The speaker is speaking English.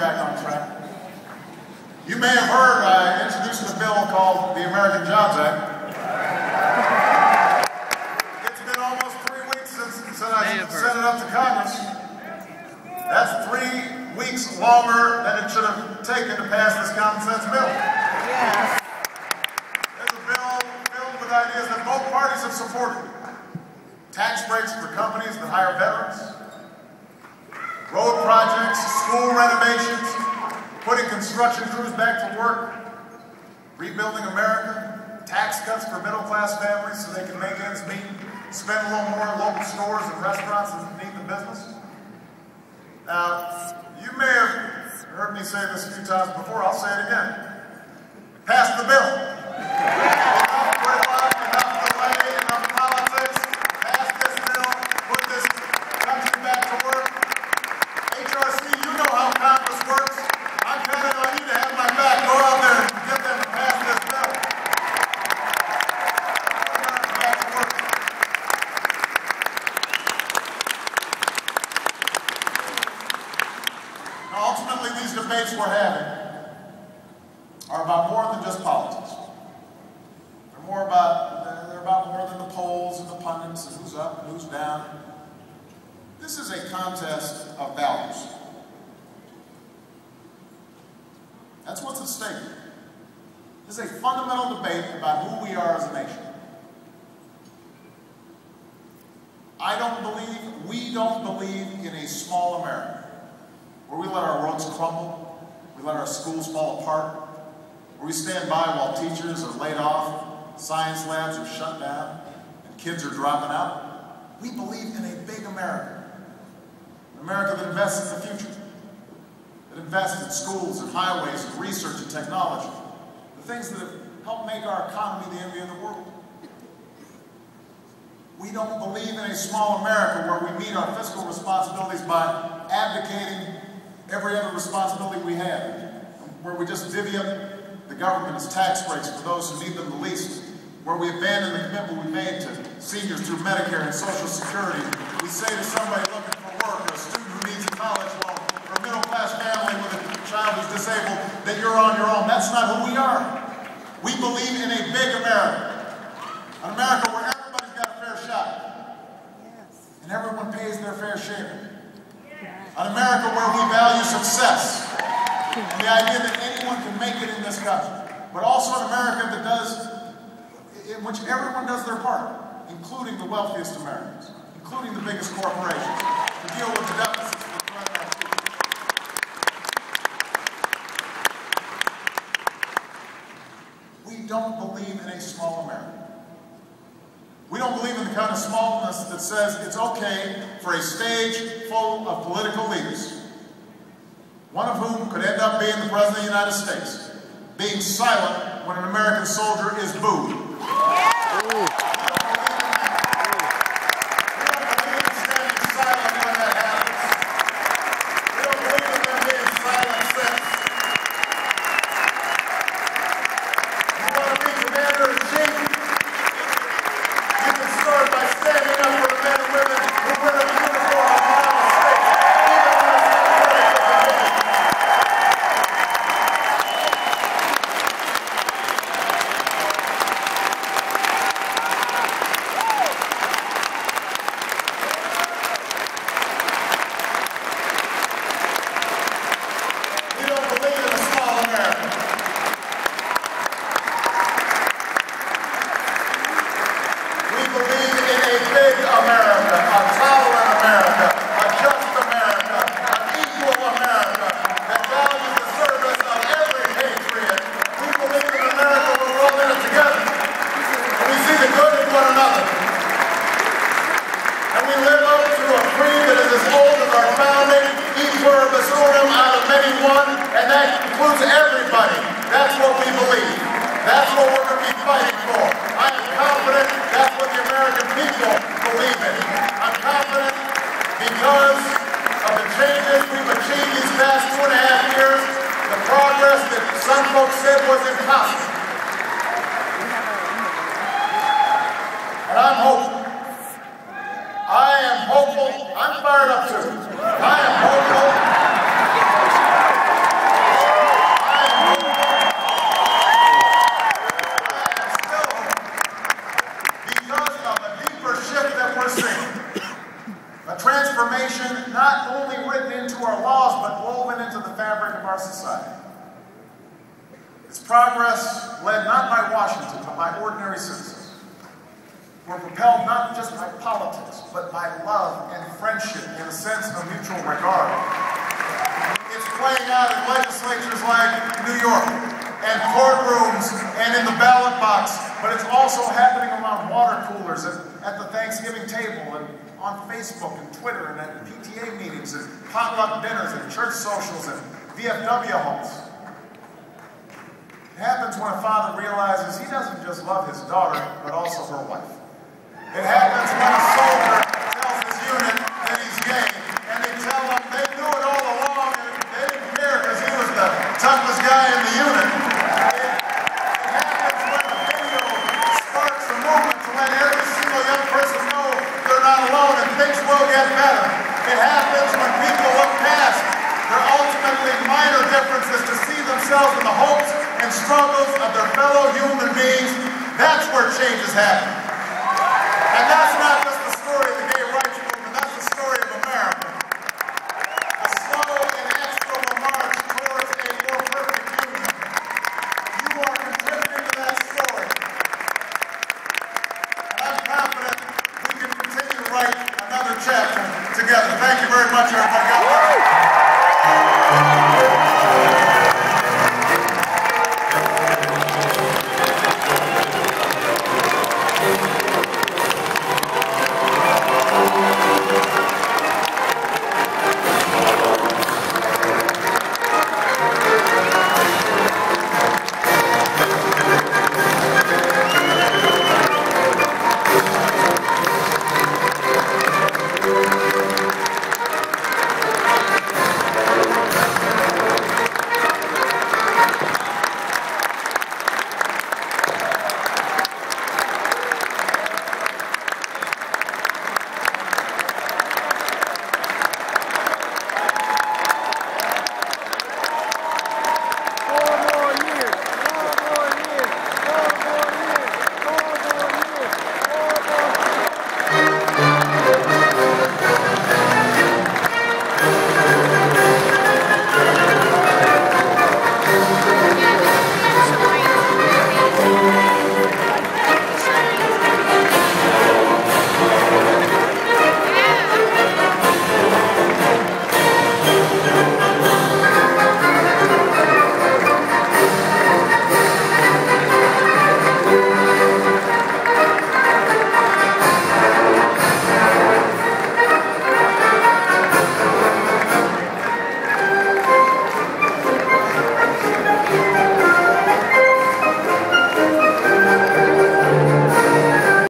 back on track. You may have heard I introduced a bill called the American Jobs Act. It's been almost 3 weeks since I sent it up to Congress. That's 3 weeks longer than it should have taken to pass this common sense bill. Yes. There's a bill filled with ideas that both parties have supported. Tax breaks for companies that hire veterans, road projects, school renovations, putting construction crews back to work, rebuilding America, tax cuts for middle-class families so they can make ends meet, spend a little more in local stores and restaurants that need the business. Now, you may have heard me say this a few times before, I'll say it again. Pass the bill. Enough gridlock, enough delay, enough politics. Pass this bill, put this country back to work. HRC, you know how Congress works. I'm counting on you to have my back. Go out there and get them to pass this bill. Back to work. Now, ultimately, these debates we're having are about more than just politics. They're about more than the polls and the pundits and who's up and who's down. This is a contest of values. That's what's at stake. This is a fundamental debate about who we are as a nation. We don't believe in a small America, where we let our roads crumble, we let our schools fall apart, where we stand by while teachers are laid off, science labs are shut down, and kids are dropping out. We believe in a big America. An America that invests in the future, that invests in schools and highways and research and technology, the things that have helped make our economy the envy of the world. We don't believe in a small America where we meet our fiscal responsibilities by abdicating every other responsibility we have, where we just divvy up the government as tax breaks for those who need them the least, where we abandon the commitment we made to seniors through Medicare and Social Security. We say to somebody looking for work, or a student who needs a college loan, or a middle-class family with a child who's disabled, that you're on your own. That's not who we are. We believe in a big America, an America where everybody's got a fair shot, and everyone pays their fair share. An America where we value success, and the idea that anyone can make it in this country, but also an America that in which everyone does their part, including the wealthiest Americans, including the biggest corporations, to deal with the deficits that threaten our future. We don't believe in a small America. We don't believe in the kind of smallness that says it's okay for a stage full of political leaders, one of whom could end up being the President of the United States, being silent when an American soldier is booed. And that includes everybody. That's what we believe. That's what we're going to be fighting for. I am confident that's what the American people believe in. I'm confident because of the changes we've achieved these past 2.5 years, the progress that some folks said was impossible. And I'm hopeful. I am hopeful. I'm fired up too. I am hopeful. our society. Its progress led not by Washington, but by ordinary citizens. We're propelled not just by politics, but by love and friendship and a sense of mutual regard. It's playing out in legislatures like New York, and courtrooms, and in the ballot box, but it's also happening around water coolers and at the Thanksgiving table, and on Facebook and Twitter, and at PTA meetings, and potluck dinners, and church socials, and VFW homes. It happens when a father realizes he doesn't just love his daughter, but also her wife. It happens when a soldier tells his unit that he's gay, and they tell him they knew it all along, and they didn't care because he was the toughest guy in the unit. It happens when a video sparks a movement to let every single young person know they're not alone and things will get better. It happens when people look past their ultimately minor differences to see themselves in the hopes and struggles of their fellow human beings. That's where change is happening. And that's not